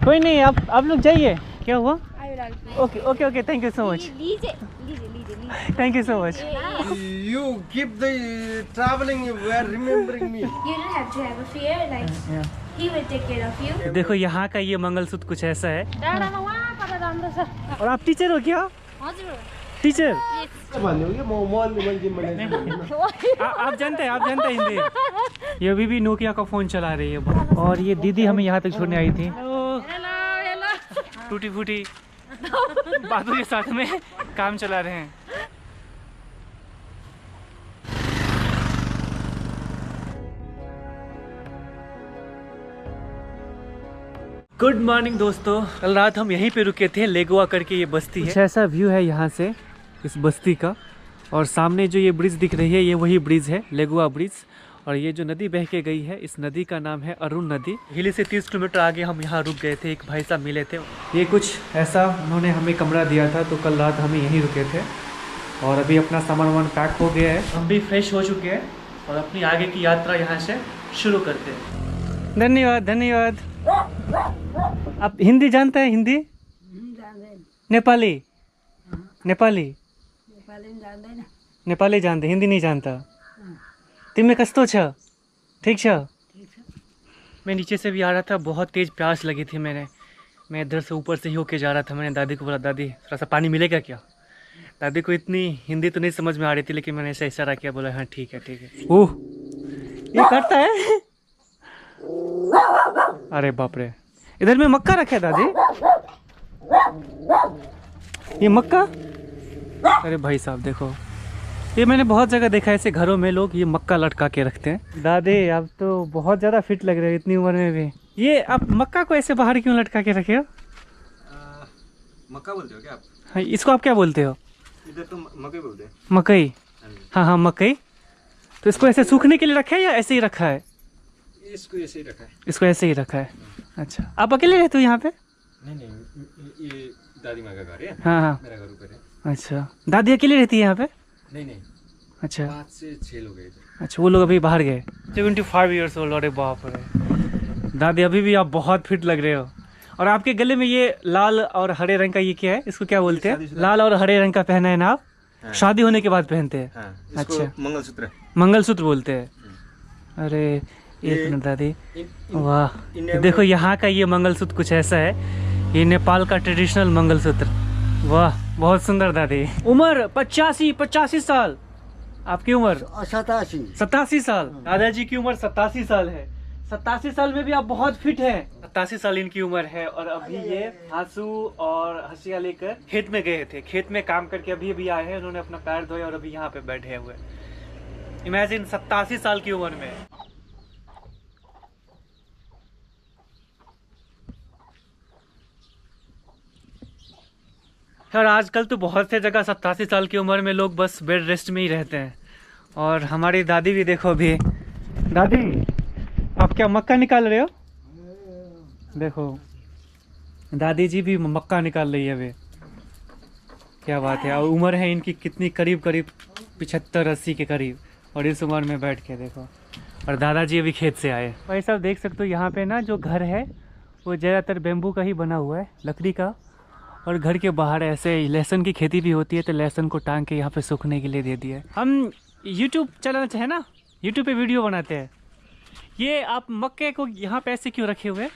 कोई नहीं, आप लोग जाइए। क्या हुआ? Okay okay okay, thank you so much. Thank you so much. You keep the traveling. You are remembering me. You don't have to have a fear. Like he will take care of you. देखो यहाँ का ये मंगलसूत्र कुछ ऐसा है। और आप teacher हो क्या? टीचर? आप जानते हैं हिंदी? ये अभी भी नोकिया का फोन चला रही है। और ये दीदी हमें यहाँ तक छोड़ने आई थी। टूटी फूटी बातों के साथ में काम चला रहे हैं। गुड मॉर्निंग दोस्तों, कल रात हम यहीं पे रुके थे। लेगोआ करके ये बस्ती है। कुछ ऐसा व्यू है यहाँ से इस बस्ती का। और सामने जो ये ब्रिज दिख रही है, ये वही ब्रिज है, लेगोआ ब्रिज। और ये जो नदी बह के गई है, इस नदी का नाम है अरुण नदी। हिली से 30 किलोमीटर आगे हम यहाँ रुक गए थे। एक भाई साहब मिले थे, ये कुछ ऐसा उन्होंने हमें कमरा दिया था। तो कल रात हमें यहीं रुके थे। और अभी अपना सामान वामान पैक हो गया है, हम भी फ्रेश हो चुके हैं और अपनी आगे की यात्रा यहाँ से शुरू करते हैं। धन्यवाद धन्यवाद। आप हिंदी जानते हैं? हिंदी? नेपाली? नेपाली नेपाली जानते, हिंदी नहीं जानता। तिमी कस्तो छ? ठीक छ? मैं नीचे से भी आ रहा था, बहुत तेज प्यास लगी थी। मैं इधर से ऊपर से ही होके जा रहा था। मैंने दादी को बोला, दादी थोड़ा सा पानी मिलेगा क्या? दादी को इतनी हिंदी तो नहीं समझ में आ रही थी, लेकिन मैंने ऐसा इशारा किया, बोला हाँ ठीक है ठीक है। ओह, ये करता है। अरे बाप रे, इधर में मक्का रखा है दादी। ये मक्का? अरे भाई साहब देखो, ये मैंने बहुत जगह देखा है ऐसे घरों में लोग ये मक्का लटका के रखते हैं। दादी आप तो बहुत ज़्यादा फिट लग रहे हो इतनी उम्र में भी। ये आप मक्का को ऐसे बाहर क्यों लटका के रखे हो? मक्का बोलते हो क्या आप? हाँ, इसको आप क्या बोलते हो? इधर तो मकई बोलते हैं। मकई? हाँ हाँ मकई। तो इसको ऐसे सूखने के लिए रखा है या ऐसे ही रखा है? इसको ऐसे ही रखा है। इसको ऐसे ही रखा है। अच्छा, आप अकेले रहते हो यहाँ पे? नहीं, ये दादी माँ का घर है। हाँ हाँ, मेरा घर ऊपर है। अच्छा, दादी अकेले रहती है यहाँ पे? नहीं, अच्छा 5 से 6 लोग हैं। अच्छा, वो लोग अभी बाहर गए। 75 ईयर्स ओल्ड। अरे बाप रे दादी, अभी भी आप बहुत फिट लग रहे हो। और आपके गले में ये लाल और हरे रंग का ये क्या है? इसको क्या बोलते हैं? लाल और हरे रंग का पहना है ना आप? हाँ। शादी होने के बाद पहनते हैं। हाँ, अच्छा, मंगलसूत्र। मंगलसूत्र बोलते हैं। अरे एक मिनट दादी, वाह देखो यहाँ का ये मंगलसूत्र कुछ ऐसा है। ये नेपाल का ट्रेडिशनल मंगलसूत्र। वाह बहुत सुंदर दादी। उम्र 85 साल। आपकी उम्र 87 साल। दादाजी की उम्र 87 साल है। 87 साल में भी आप बहुत फिट हैं। 87 साल इनकी उम्र है। और अभी ये हाँसू और हंसिया लेकर खेत में गए थे। खेत में काम करके अभी आए हैं। उन्होंने अपना पैर धोया और अभी यहाँ पे बैठे हुए। इमेजिन 87 साल की उम्र में। और आजकल तो बहुत से जगह 87 साल की उम्र में लोग बस बेड रेस्ट में ही रहते हैं। और हमारी दादी भी देखो अभी। दादी आप क्या मक्का निकाल रहे हो? देखो दादी जी भी मक्का निकाल रही है अभी। क्या बात है। और उम्र है इनकी कितनी, करीब 75-80 के करीब। और इस उम्र में बैठ के देखो। और दादाजी अभी खेत से आए। भाई साहब देख सकते हो यहाँ पे ना जो घर है वो ज़्यादातर बेम्बू का ही बना हुआ है, लकड़ी का। और घर के बाहर ऐसे लहसुन की खेती भी होती है, तो लहसुन को टांग के यहाँ पे सूखने के लिए दे दिया है। हम यूट्यूब चैनल है ना, यूट्यूब पे वीडियो बनाते हैं। ये आप मक्के को यहाँ पे ऐसे क्यों रखे हुए?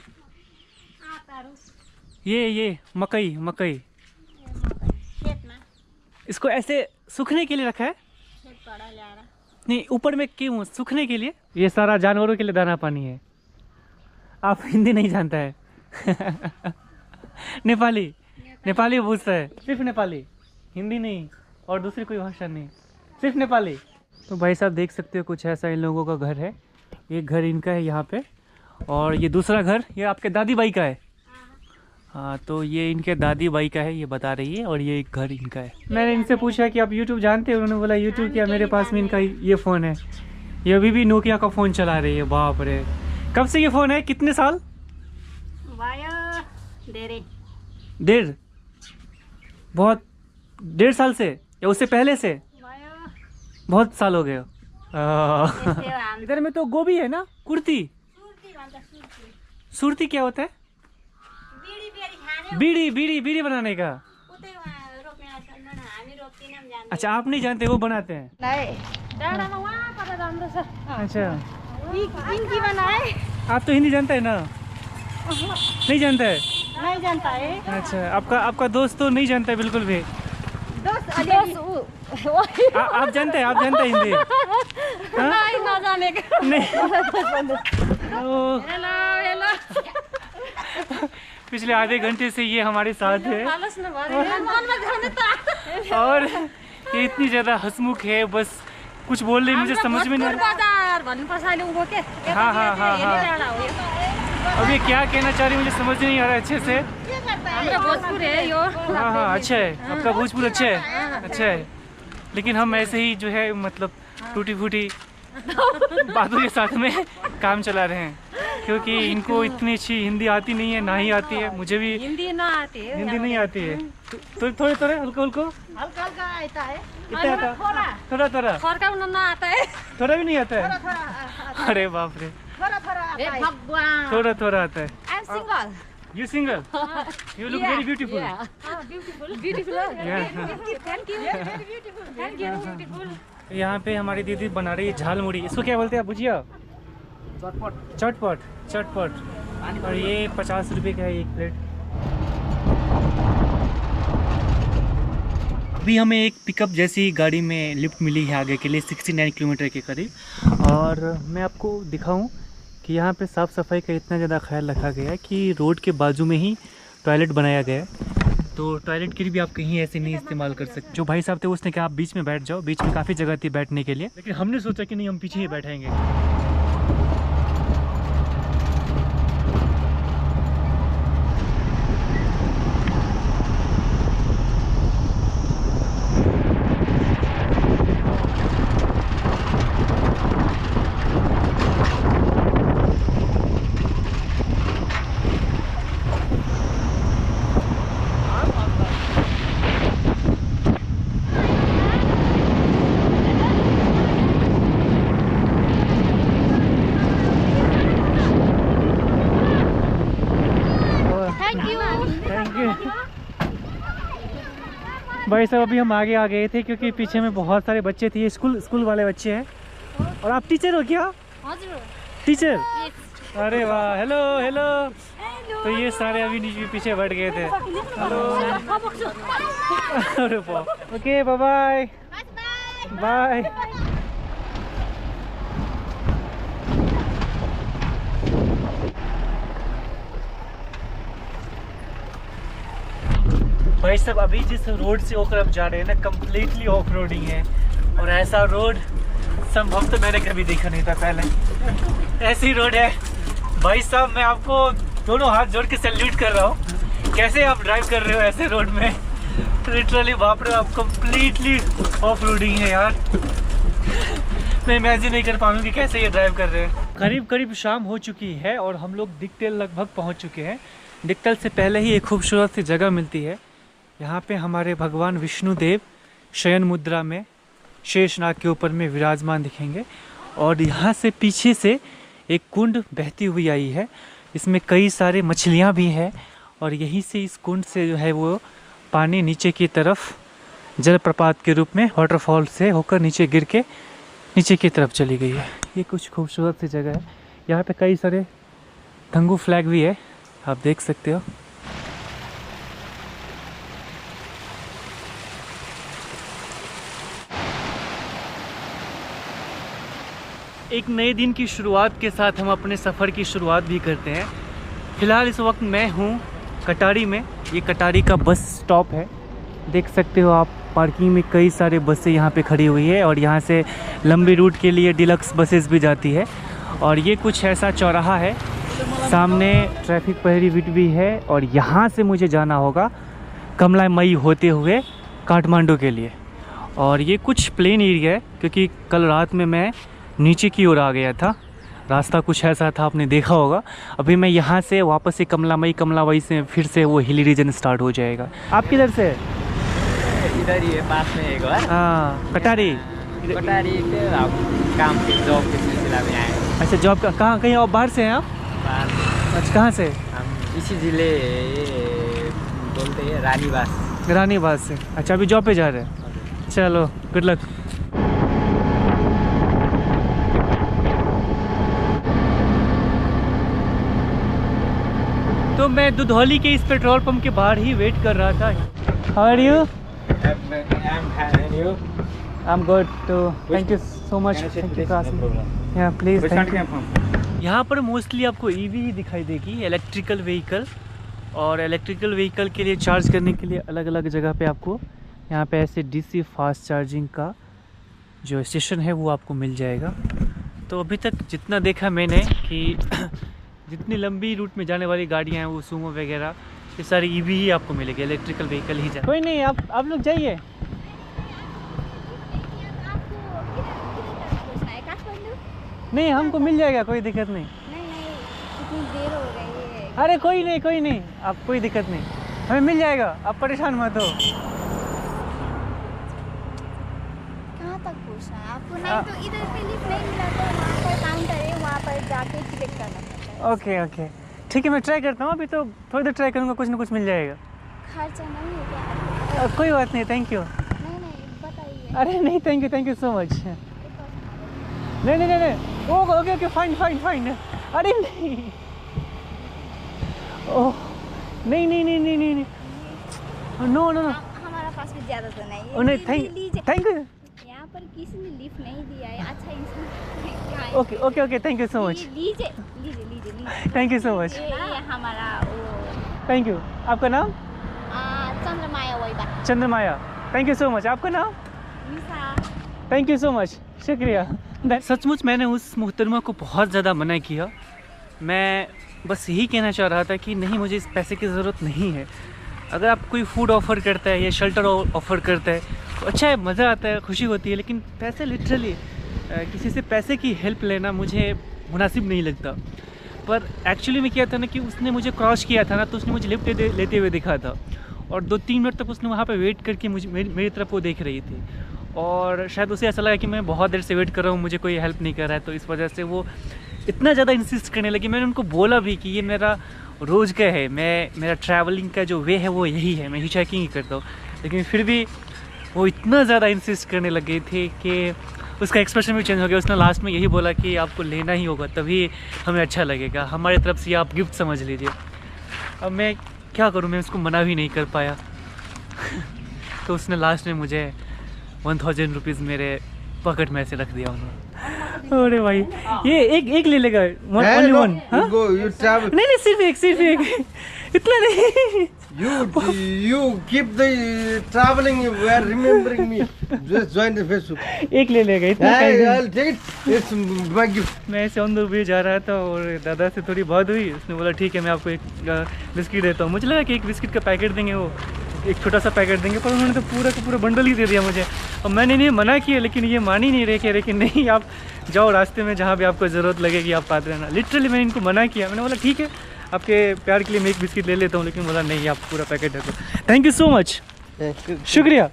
ये मकई इसको ऐसे सूखने के लिए रखा है? नहीं, ऊपर में क्यों सूखने के लिए? ये सारा जानवरों के लिए दाना पानी है। आप हिंदी नहीं जानता है? नेपाली पूछता है, सिर्फ नेपाली, हिंदी नहीं और दूसरी कोई भाषा नहीं, सिर्फ नेपाली। तो भाई साहब देख सकते हो कुछ ऐसा इन लोगों का घर है। एक घर इनका है यहाँ पे। और ये दूसरा घर ये आपके दादी बाई का है। हाँ, तो ये इनके दादी बाई का है, ये बता रही है। और ये एक घर इनका है। मैंने इनसे पूछा कि आप यूट्यूब जानते हैं? उन्होंने बोला यूट्यूब क्या, मेरे पास में इनका ये फ़ोन है। ये अभी भी नोकिया का फ़ोन चला रही है। बाप रे, कब से ये फ़ोन है? कितने साल? डेढ़? बहुत 1.5 साल से या उससे पहले से? बहुत साल हो गए। इधर में तो गोभी है ना, कुर्ती। सुरती क्या होता है? बीड़ी बीड़ी बीड़ी बनाने का। अच्छा आप नहीं जानते, वो बनाते हैं। अच्छा इनकी बनाए। आप तो हिंदी जानते हैं ना? नहीं जानता है? नहीं जानता है। अच्छा आपका दोस्त तो नहीं जानता है बिल्कुल भी। आप जानते हैं? आप जानते हैं हिंदी? हाँ? नहीं ना जाने का। नहीं। ओ, हेलो पिछले आधे घंटे से ये हमारे साथ है और ये इतनी ज़्यादा हंसमुख है, बस कुछ बोल रही मुझे समझ में नहीं आ रहा। हाँ। अब ये क्या कहना चाह रही मुझे समझ नहीं आ रहा अच्छे से। भोजपुर है यो। हाँ अच्छा है, आपका भोजपुर अच्छा है। लेकिन हम ऐसे ही जो है मतलब टूटी फूटी बातों के साथ में काम चला रहे हैं, क्योंकि इनको इतनी अच्छी हिंदी आती नहीं है, ना ही आती है। मुझे भी हिंदी ना आती है। हिंदी नहीं आती है। तो थोड़े हल्को हल्का आता है। थोड़ा थोड़ा ना आता है। थोड़ा भी नहीं आता है। अरे बाप रे, थोड़ा आता है। I am single. You single? You look very beautiful. Beautiful. Thank you. यहाँ पे हमारी दीदी बना रही है झाल मुड़ी। इसको क्या बोलते हैं आप? भुजिया? चटपट। और ये 50 रुपए का है एक प्लेट। अभी हमें एक पिकअप जैसी गाड़ी में लिफ्ट मिली है आगे के लिए 69 किलोमीटर के करीब। और मैं आपको दिखाऊं कि यहाँ पे साफ़ सफाई का इतना ज़्यादा ख्याल रखा गया है कि रोड के बाजू में ही टॉयलेट बनाया गया है। तो टॉयलेट के लिए भी आप कहीं ऐसे नहीं इस्तेमाल कर सकते। जो भाई साहब थे उसने कहा आप बीच में बैठ जाओ, बीच में काफ़ी जगह थी बैठने के लिए, लेकिन हमने सोचा कि नहीं, हम पीछे ही बैठेंगे। भाई साहब अभी हम आगे आ गए थे क्योंकि पीछे में बहुत सारे बच्चे थे, ये स्कूल वाले बच्चे हैं। और आप टीचर हो क्या? टीचर? अरे वाह, हेलो। तो ये सारे अभी नीचे पीछे बैठ गए थे। हेलो। अरे वाह, ओके बाय बाय। भाई साहब अभी जिस रोड से होकर हम जा रहे हैं ना, कम्प्लीटली ऑफ रोडिंग है। और ऐसा रोड संभव तो मैंने कभी देखा नहीं था पहले। ऐसी रोड है भाई साहब, मैं आपको दोनों हाथ जोड़ के सैल्यूट कर रहा हूँ। कैसे आप ड्राइव कर रहे हो ऐसे रोड में? लिटरली बाप रे, आप कम्प्लीटली ऑफ रोडिंग है यार। मैं इमेजिन नहीं कर पाऊंगी कैसे ये ड्राइव कर रहे हैं। करीब शाम हो चुकी है और हम लोग दिक्तेल लगभग पहुँच चुके हैं। दिक्तेल से पहले ही एक खूबसूरत सी जगह मिलती है। यहाँ पे हमारे भगवान विष्णुदेव शयन मुद्रा में शेषनाग के ऊपर में विराजमान दिखेंगे। और यहाँ से पीछे से एक कुंड बहती हुई आई है, इसमें कई सारे मछलियाँ भी हैं। और यहीं से इस कुंड से जो है वो पानी नीचे की तरफ जलप्रपात के रूप में वाटरफॉल से होकर नीचे गिर के नीचे की तरफ चली गई है। ये कुछ खूबसूरत सी जगह है। यहाँ पे कई सारे धंगू फ्लैग भी है, आप देख सकते हो। एक नए दिन की शुरुआत के साथ हम अपने सफ़र की शुरुआत भी करते हैं। फ़िलहाल इस वक्त मैं हूँ कटारी में। ये कटारी का बस स्टॉप है, देख सकते हो आप। पार्किंग में कई सारे बसें यहाँ पे खड़ी हुई है और यहाँ से लंबी रूट के लिए डिलक्स बसेस भी जाती है। और ये कुछ ऐसा चौराहा है, सामने ट्रैफिक प्रहरी भी है। और यहाँ से मुझे जाना होगा कमला मई होते हुए काठमांडू के लिए। और ये कुछ प्लेन एरिया है क्योंकि कल रात में मैं नीचे की ओर आ गया था, रास्ता कुछ ऐसा था, आपने देखा होगा। अभी मैं यहाँ से वापस से कमला मई से फिर से वो हिली रीजन स्टार्ट हो जाएगा। आप किधर से? इधर ही है, पास में एक बार। हाँ, कटारी से काम के जॉब के सिलसिला में आए। अच्छा, जॉब का कहाँ? कहीं और बाहर से हैं आप? बाहर। अच्छा, कहाँ से? हम इसी ज़िले बोलते हैं रानीबास। रानीबाद से। अच्छा, अभी जॉब पे जा रहे हैं। चलो, गुड लक। तो मैं दुधौली के इस पेट्रोल पंप के बाहर ही वेट कर रहा था। How are you? I am good too, thank you so much. Yeah please, यहाँ पर मोस्टली आपको ईवी ही दिखाई देगी, इलेक्ट्रिकल व्हीकल। और इलेक्ट्रिकल व्हीकल के लिए चार्ज करने के लिए अलग अलग जगह पे आपको यहाँ पे ऐसे डीसी फास्ट चार्जिंग का जो स्टेशन है वो आपको मिल जाएगा। तो अभी तक जितना देखा मैंने कि जितनी लंबी रूट में जाने वाली गाड़ियाँ हैं वो सूमो वगैरह ये सारी ईवी ही आपको मिलेगी, इलेक्ट्रिकल व्हीकल ही जाए। कोई नहीं, आप लोग जाइए। नहीं, हमको मिल जाएगा, कोई दिक्कत नहीं। कितनी देर हो गई है। अरे कोई नहीं, आप कोई दिक्कत नहीं, हमें मिल जाएगा, आप परेशान मत हो। कहाँ तक पूछना है आपको? नहीं तो इधर पे लिफ्ट नहीं मिला तो वहाँ पर काउंटर है, वहाँ पर जाके टिकट करना पड़ता है। ओके, ठीक है, मैं ट्राई करता हूँ। अभी तो थोड़ी देर ट्राई करूँगा, कुछ ना कुछ मिल जाएगा। खर्चा नहीं है क्या? कोई बात नहीं, थैंक यू। नहीं बताइए। अरे नहीं, थैंक यू सो मच। नहीं, ओके, फाइन। अरे नहीं, ओह नहीं, नो। हमारा पास भी ज़्यादा तो नहीं है। नहीं, थैंक यू। यहाँ पर किसी ने लिफ्ट नहीं दिया है, अच्छा इंसान। Okay, thank you so much. लीजिए। Thank you so much. ये हमारा वो। Thank you. आपका नाम? Chandramaya Vaiba. Chandramaya, thank you so much. आपका नाम? Nisha. Thank you so much, शुक्रिया। सचमुच मैंने उस मुहतरमा को बहुत ज़्यादा मना किया। मैं बस यही कहना चाह रहा था कि नहीं, मुझे इस पैसे की ज़रूरत नहीं है। अगर आप कोई फूड ऑफ़र करता है या शेल्टर ऑफ़र करता है तो अच्छा है, मज़ा आता है, खुशी होती है, लेकिन पैसे लिटरली किसी से पैसे की हेल्प लेना मुझे मुनासिब नहीं लगता। पर एक्चुअली में क्या था ना कि उसने मुझे क्रॉस किया था ना, तो उसने मुझे लिफ्ट लेते हुए देखा था और 2-3 मिनट तक उसने वहाँ पे वेट करके मेरी तरफ वो देख रही थी और शायद उसे ऐसा लगा कि मैं बहुत देर से वेट कर रहा हूँ, मुझे कोई हेल्प नहीं कर रहा है, तो इस वजह से वो इतना ज़्यादा इंसिस्ट करने लगी। मैंने उनको बोला भी कि ये मेरा रोज़ का है, मेरा ट्रैवलिंग का जो वे है वो यही है, मैं हिचहाइकिंग ही करता हूँ, लेकिन फिर भी वो इतना ज़्यादा इंसिस्ट करने लग गई थी कि उसका एक्सप्रेशन भी चेंज हो गया। उसने लास्ट में यही बोला कि आपको लेना ही होगा, तभी हमें अच्छा लगेगा, हमारी तरफ से आप गिफ्ट समझ लीजिए। अब मैं क्या करूँ, मैं उसको मना भी नहीं कर पाया। तो उसने लास्ट में मुझे 1000 रुपीज़ मेरे पॉकेट में से रख दिया उन्होंने। अरे भाई, ये एक ले लेगा, ओनली वन। नहीं, सिर्फ एक, इतना नहीं। You keep the traveling. You are remembering me. Just join the Facebook. एक ले लेगा, इतना I'll take it. It's my gift. मैं ऐसे ऑन द वे जा रहा था और दादा से थोड़ी बात हुई। उसने बोला ठीक है, मैं आपको एक बिस्किट देता हूँ। मुझे लगा कि एक बिस्किट का पैकेट देंगे, वो एक छोटा सा पैकेट देंगे, पर उन्होंने तो पूरा का पूरा बंडल ही दे दिया मुझे। और मैंने नहीं मना किया, लेकिन ये मान ही नहीं रहे, कह रहे कि नहीं आप जाओ, रास्ते में जहाँ भी आपको ज़रूरत लगेगी आप पाते रहना। लिटरली मैंने इनको मना किया, मैंने बोला ठीक है, आपके प्यार के लिए मैं एक बिस्किट ले लेता हूँ, लेकिन बोला नहीं, आप पूरा पैकेट दे दो। थैंक यू सो मच, शुक्रिया।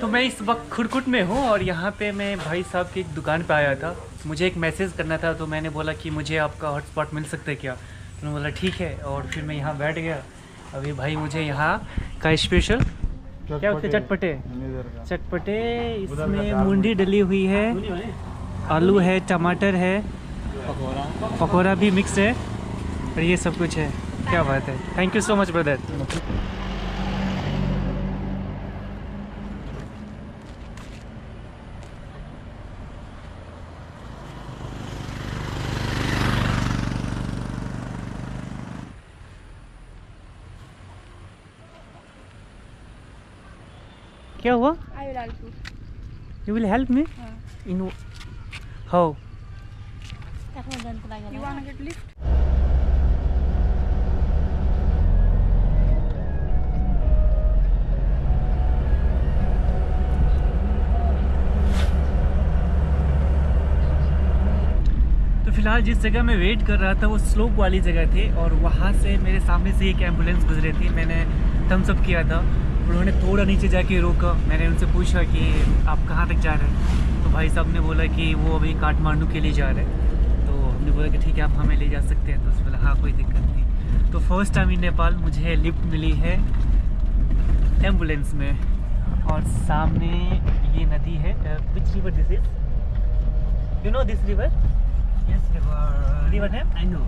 तो मैं इस वक्त खुरकुट में हूँ और यहाँ पे मैं भाई साहब की एक दुकान पे आया था। मुझे एक मैसेज करना था, तो मैंने बोला कि मुझे आपका हॉटस्पॉट मिल सकता है क्या? उन्होंने बोला ठीक है, और फिर मैं यहाँ बैठ गया। अभी भाई मुझे यहाँ का स्पेशल क्या होते चटपटे, इसमें मुंडी डली हुई है, आलू है, टमाटर है, पकौड़ा भी मिक्स है, और ये सब कुछ है। क्या बात है, thank you so much brother. क्या हुआ? I will help you. You will help me? In how? You wanna get lift? तो फिलहाल जिस जगह मैं वेट कर रहा था वो स्लोप वाली जगह थी, और वहाँ से मेरे सामने से एक एम्बुलेंस गुजरी थी। मैंने थम्स अप किया था, उन्होंने थोड़ा नीचे जाके रोका। मैंने उनसे पूछा कि आप कहाँ तक जा रहे हैं, तो भाई साहब ने बोला कि वो अभी काठमांडू के लिए जा रहे हैं। तो हमने बोला कि ठीक है, आप हमें ले जा सकते हैं। तो उसने बोला हाँ कोई दिक्कत नहीं। तो फर्स्ट टाइम इन नेपाल मुझे लिफ्ट मिली है एम्बुलेंस में। और सामने ये नदी है। Which river this is? You know this river? Yes, river name? I know.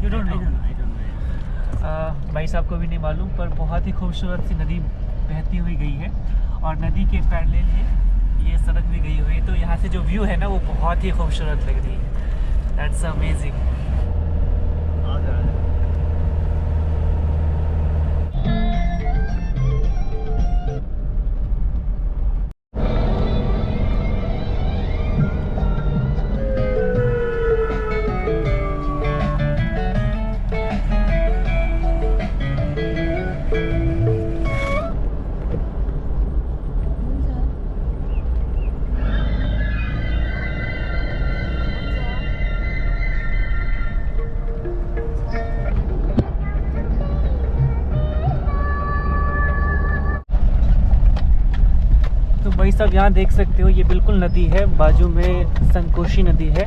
You don't I know? don't know. I don't know. भाई साहब को भी नहीं मालूम, पर बहुत ही खूबसूरत सी नदी बहती हुई गई है। और नदी के पैरेलल ये सड़क भी गई हुई है। तो यहाँ से जो व्यू है ना वो बहुत ही खूबसूरत लग रही है। That's amazing. भाई साहब यहाँ देख सकते हो, ये बिल्कुल नदी है, बाजू में संकोशी नदी है।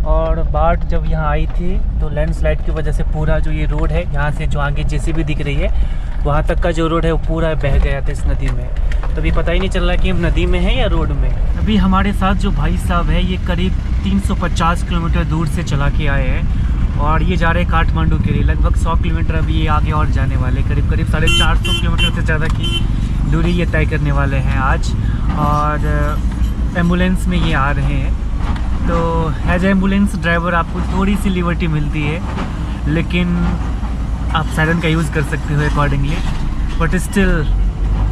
और बाढ़ जब यहाँ आई थी तो लैंडस्लाइड की वजह से पूरा जो ये रोड है, यहाँ से जो आगे जेसीबी दिख रही है वहाँ तक का जो रोड है वो पूरा बह गया था इस नदी में। तो अभी पता ही नहीं चल रहा कि हम नदी में हैं या रोड में। अभी हमारे साथ जो भाई साहब है ये करीब 350 किलोमीटर दूर से चला के आए हैं और ये जा रहे हैं काठमांडू के लिए। लगभग 100 किलोमीटर अभी ये आगे और जाने वाले, करीब 450 किलोमीटर से ज़्यादा की दूरी ये तय करने वाले हैं आज। और एम्बुलेंस में ये आ रहे हैं। तो एज एम्बुलेंस ड्राइवर आपको थोड़ी सी लिबर्टी मिलती है, लेकिन आप सायरन का यूज़ कर सकते हो अकॉर्डिंगली। बट स्टिल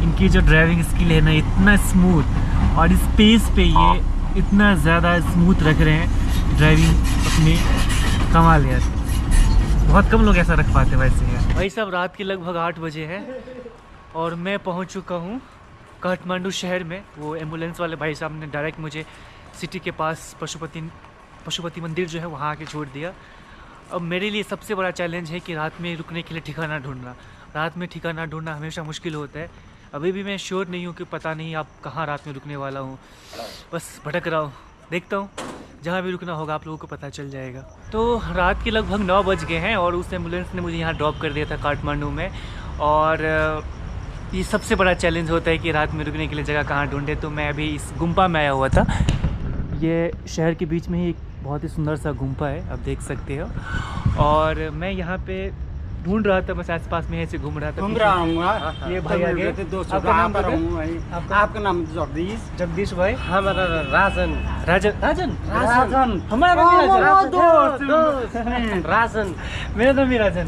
इनकी जो ड्राइविंग स्किल है ना, इतना स्मूथ, और इस पेस पे ये इतना ज़्यादा स्मूथ रख रहे हैं ड्राइविंग अपनी। कमाल यार, बहुत कम लोग ऐसा रख पाते वैसे यार। भाई साहब रात के लगभग 8 बजे है और मैं पहुंच चुका हूं काठमांडू शहर में। वो एम्बुलेंस वाले भाई साहब ने डायरेक्ट मुझे सिटी के पास पशुपति मंदिर जो है वहाँ आके छोड़ दिया। अब मेरे लिए सबसे बड़ा चैलेंज है कि रात में रुकने के लिए ठिकाना ढूंढना। रात में ठिकाना ढूंढना हमेशा मुश्किल होता है। अभी भी मैं श्योर नहीं हूँ कि पता नहीं आप कहाँ रात में रुकने वाला हूँ, बस भटक रहा हूँ। देखता हूँ, जहाँ भी रुकना होगा आप लोगों को पता चल जाएगा। तो रात के लगभग 9 बज गए हैं और उस एम्बुलेंस ने मुझे यहाँ ड्रॉप कर दिया था काठमांडू में। और ये सबसे बड़ा चैलेंज होता है कि रात में रुकने के लिए जगह कहाँ ढूंढे। तो मैं अभी इस गुम्पा में आया हुआ था। ये शहर के बीच में ही एक बहुत ही सुंदर सा गुम्पा है, आप देख सकते हो। और मैं यहाँ पे ढूंढ रहा था, बस आसपास में ऐसे घूम रहा था। ये भाई आगे। आपका नाम आपका नाम जगदीश? जगदीश भाई। हमारा राजन। राजन हमारा राजन। मेरा नाम भी राजन।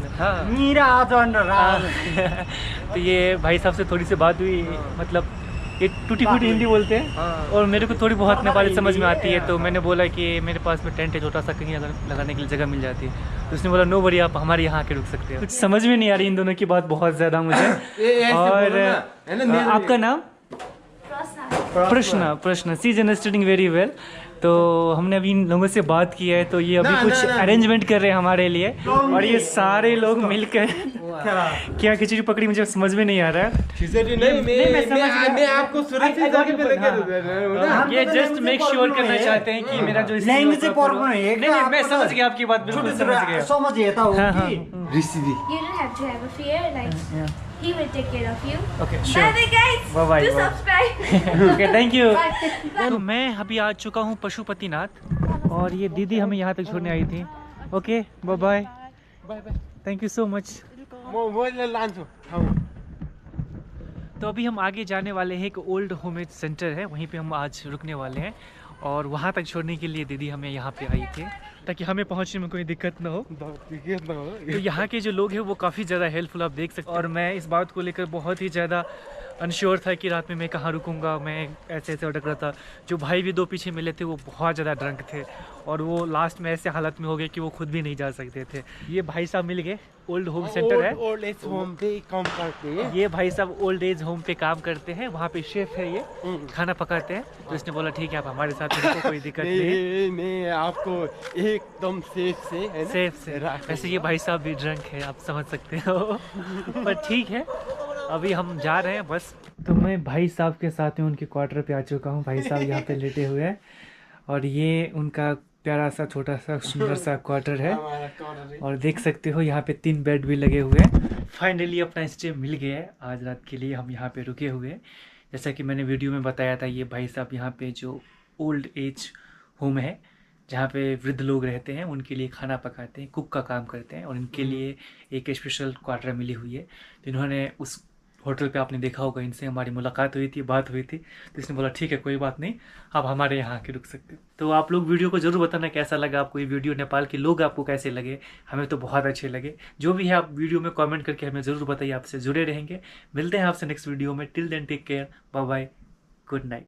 तो ये भाई साहब से थोड़ी सी बात हुई, मतलब ये टूटी फूटी हिंदी बोलते हैं और मेरे को थोड़ी बहुत नेपाली समझ में आती है। तो मैंने बोला कि मेरे पास में टेंट है छोटा सा, कहीं अगर लगाने के लिए जगह मिल जाती है। तो उसने बोला नो वरी, आप हमारे यहाँ आके रुक सकते हो। कुछ समझ में नहीं आ रही इन दोनों की बात बहुत ज़्यादा मुझे। और आपका नाम? प्रश्न। सी इज अंडरस्टैंडिंग वेरी वेल। तो हमने अभी इन लोगों से बात की है, तो ये अभी कुछ अरेंजमेंट कर रहे हैं हमारे लिए। और ये सारे लोग मिलकर क्या खिचड़ी पकड़ी मुझे समझ में नहीं आ रहा है। मैं आपको सुरक्षित जगह पे लेकर ये जस्ट मेक श्योर करना चाहते हैं कि मेरा जो लैंग्वेज प्रॉब्लम है। नहीं, मैं समझ गया आपकी बात, बिल्कुल समझ गया। समझिए तो रिसीवी। You don't have to have a fear, like he will take care of you. Okay, sure. Bye guys. Bye-bye. Do subscribe. Okay, thank you. Bye. तो मैं अभी आ चुका हूँ पशुपतिनाथ और ये दीदी हमें यहाँ तक छोड़ने आई थी। Okay, bye bye. Thank you so much. तो अभी हम आगे जाने वाले हैं, एक ओल्ड होम एज सेंटर है, वहीं पे हम आज रुकने वाले हैं। और वहाँ तक छोड़ने के लिए दीदी हमें यहाँ पे आई थी ताकि हमें पहुँचने में कोई दिक्कत ना हो। तो यहाँ के जो लोग हैं वो काफ़ी ज़्यादा हेल्पफुल, आप देख सकते हैं। और मैं इस बात को लेकर बहुत ही ज़्यादा अनश्योर था कि रात में मैं कहाँ रुकूंगा। मैं ऐसे अटक रहा था। जो भाई भी 2 पीछे मिले थे वो बहुत ज़्यादा ड्रंक थे और वो लास्ट में ऐसे हालत में हो गए कि वो खुद भी नहीं जा सकते थे। ये भाई साहब मिल गए, ओल्ड होम सेंटर है। ओल्ड एज होम पे काम करते हैं। ये भाई साहब ओल्ड एज होम पे काम करते हैं, वहाँ पे शेफ है, ये खाना पकाते हैं। तो इसने बोला ठीक है आप हमारे साथ रुको, कोई दिक्कत नहीं। मैं आपको एकदम सेफ से है ना? सेफ से। वैसे ये भाई साहब भी ड्रंक है, आप समझ सकते हो। पर ठीक है, अभी हम जा रहे हैं बस। तो मैं भाई साहब के साथ में उनके क्वार्टर पे आ चुका हूँ। भाई साहब यहाँ पे लेटे हुए हैं और ये उनका प्यारा सा छोटा सा सुंदर सा क्वार्टर है। और देख सकते हो यहाँ पे 3 बेड भी लगे हुए हैं। फाइनली अपना स्टे मिल गया है। आज रात के लिए हम यहाँ पे रुके हुए हैं। जैसा कि मैंने वीडियो में बताया था, ये भाई साहब यहाँ पे जो ओल्ड एज होम है जहाँ पे वृद्ध लोग रहते हैं उनके लिए खाना पकाते हैं, कुक का काम करते हैं और इनके लिए एक स्पेशल क्वार्टर मिली हुई है। तो इन्होंने उस होटल पे, आपने देखा होगा, इनसे हमारी मुलाकात हुई थी, बात हुई थी, तो इसने बोला ठीक है कोई बात नहीं, आप हमारे यहाँ आके रुक सकते हो। तो आप लोग वीडियो को ज़रूर बताना कैसा लगा आपको ये वीडियो, नेपाल के लोग आपको कैसे लगे। हमें तो बहुत अच्छे लगे। जो भी है आप वीडियो में कमेंट करके हमें ज़रूर बताइए। आपसे जुड़े रहेंगे। मिलते हैं आपसे नेक्स्ट वीडियो में। Till then take care, bye bye, good night.